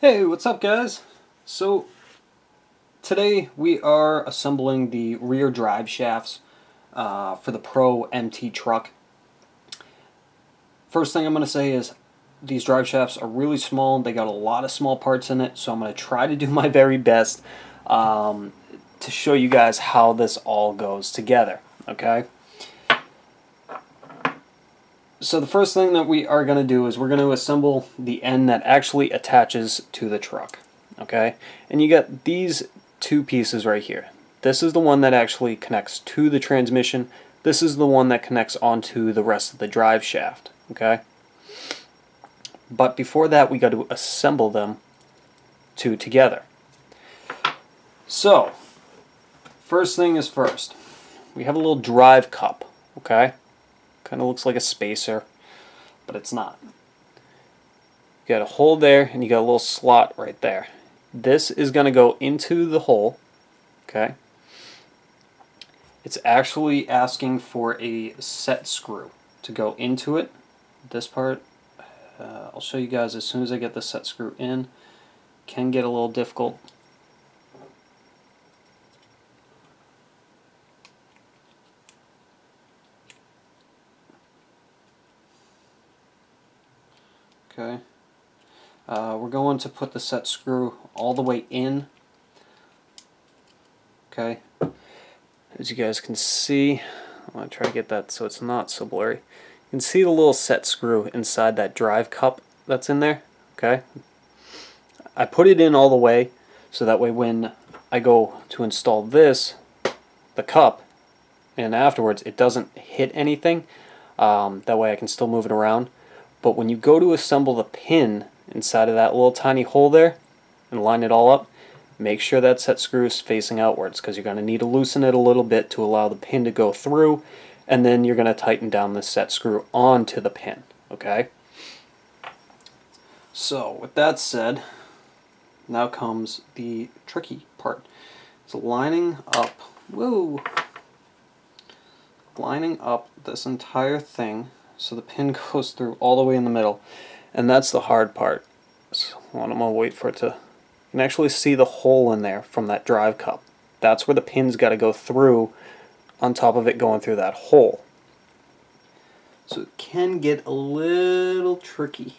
Hey, what's up guys? So today we are assembling the rear drive shafts for the Pro-MT truck. First thing I'm going to say is these drive shafts are really small. They got a lot of small parts in it, so I'm going to try to do my very best to show you guys how this all goes together. Okay? So the first thing that we are going to do is we're going to assemble the end that actually attaches to the truck. Okay, and you got these two pieces right here. This is the one that actually connects to the transmission. This is the one that connects onto the rest of the drive shaft. Okay, but before that we got to assemble them two together. So first thing is first, we have a little drive cup. Okay, kind of looks like a spacer, but it's not. You got a hole there and you got a little slot right there. This is going to go into the hole. Okay, it's actually asking for a set screw to go into it. This part I'll show you guys as soon as I get the set screw in. Can get a little difficult. Okay, we're going to put the set screw all the way in. Okay, as you guys can see, I'm going to try to get that so it's not so blurry. You can see the little set screw inside that drive cup that's in there. Okay, I put it in all the way so that way when I go to install this, the cup, and afterwards it doesn't hit anything. That way I can still move it around. But when you go to assemble the pin inside of that little tiny hole there and line it all up, make sure that set screw is facing outwards, because you're going to need to loosen it a little bit to allow the pin to go through, and then you're going to tighten down the set screw onto the pin. Okay? So with that said, now comes the tricky part. It's lining up, lining up this entire thing so the pin goes through all the way in the middle, and that's the hard part. So I'm going to wait for it to, you can actually see the hole in there from that drive cup. That's where the pin's got to go through, on top of it going through that hole. So it can get a little tricky.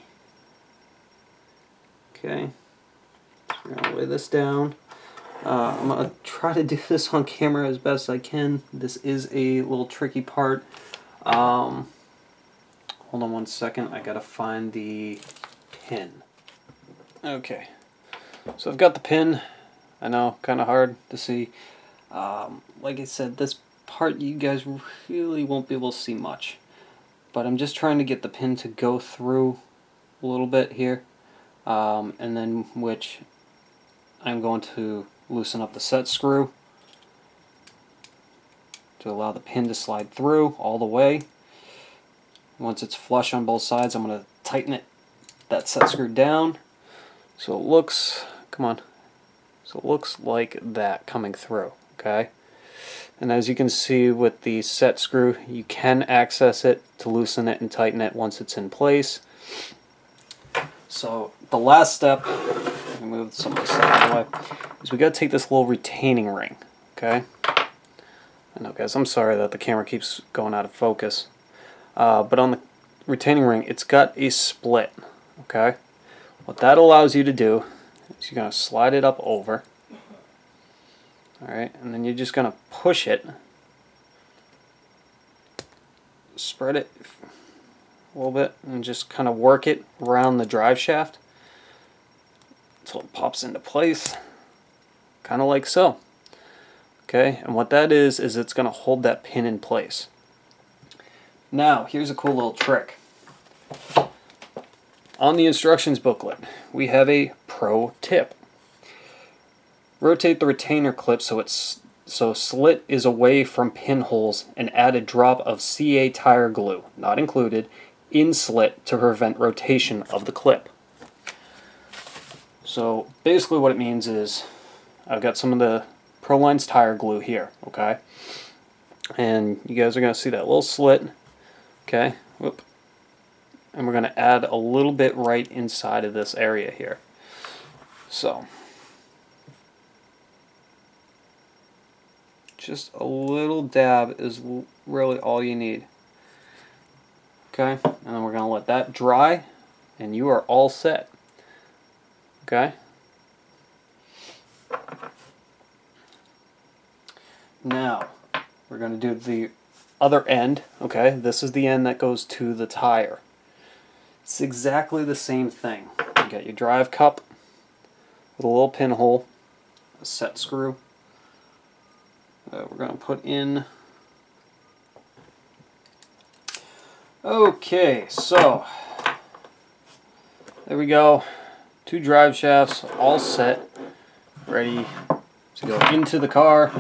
Okay, so we're going to lay this down. I'm going to try to do this on camera as best I can. This is a little tricky part. Hold on one second, I gotta find the pin. Okay, so I've got the pin. I know, kind of hard to see. Like I said, this part you guys really won't be able to see much. But I'm just trying to get the pin to go through a little bit here. And then which I'm going to loosen up the set screw to allow the pin to slide through all the way. Once it's flush on both sides, I'm going to tighten it, that set screw down, so it looks, come on, so it looks like that coming through. Okay, and as you can see with the set screw, you can access it to loosen it and tighten it once it's in place. So the last step, let me move some of this stuff out of the way, is we got to take this little retaining ring. Okay, I know guys, I'm sorry that the camera keeps going out of focus. But on the retaining ring, it's got a split. Okay, what that allows you to do is you're going to slide it up over. Alright, and then you're just going to push it, spread it a little bit, and just kind of work it around the drive shaft until it pops into place, kind of like so. Okay, and what that is it's going to hold that pin in place. Now, here's a cool little trick. On the instructions booklet, we have a pro tip. Rotate the retainer clip so slit is away from pinholes, and add a drop of CA tire glue, not included, in slit to prevent rotation of the clip. So basically what it means is I've got some of the Proline's tire glue here, okay? And you guys are going to see that little slit. Okay, and we're going to add a little bit right inside of this area here. So just a little dab is really all you need. Okay, and then we're going to let that dry, and you are all set. Okay. Now, we're going to do the other end. Okay, this is the end that goes to the tire. It's exactly the same thing. You got your drive cup with a little pinhole, a set screw. We're going to put in. Okay, so there we go. 2 drive shafts all set, ready to go into the car.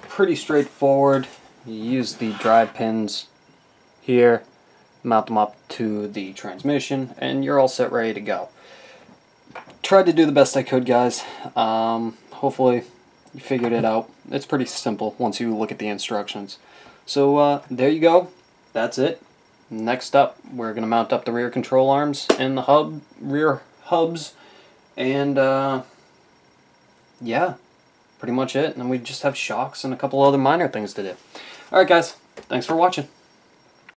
Pretty straightforward. You use the drive pins here, mount them up to the transmission, and you're all set, ready to go. Tried to do the best I could, guys. Hopefully you figured it out. It's pretty simple once you look at the instructions. So there you go. That's it. Next up, we're going to mount up the rear control arms and the rear hubs, and yeah, pretty much it. And then we just have shocks and a couple other minor things to do. Alright guys, thanks for watching.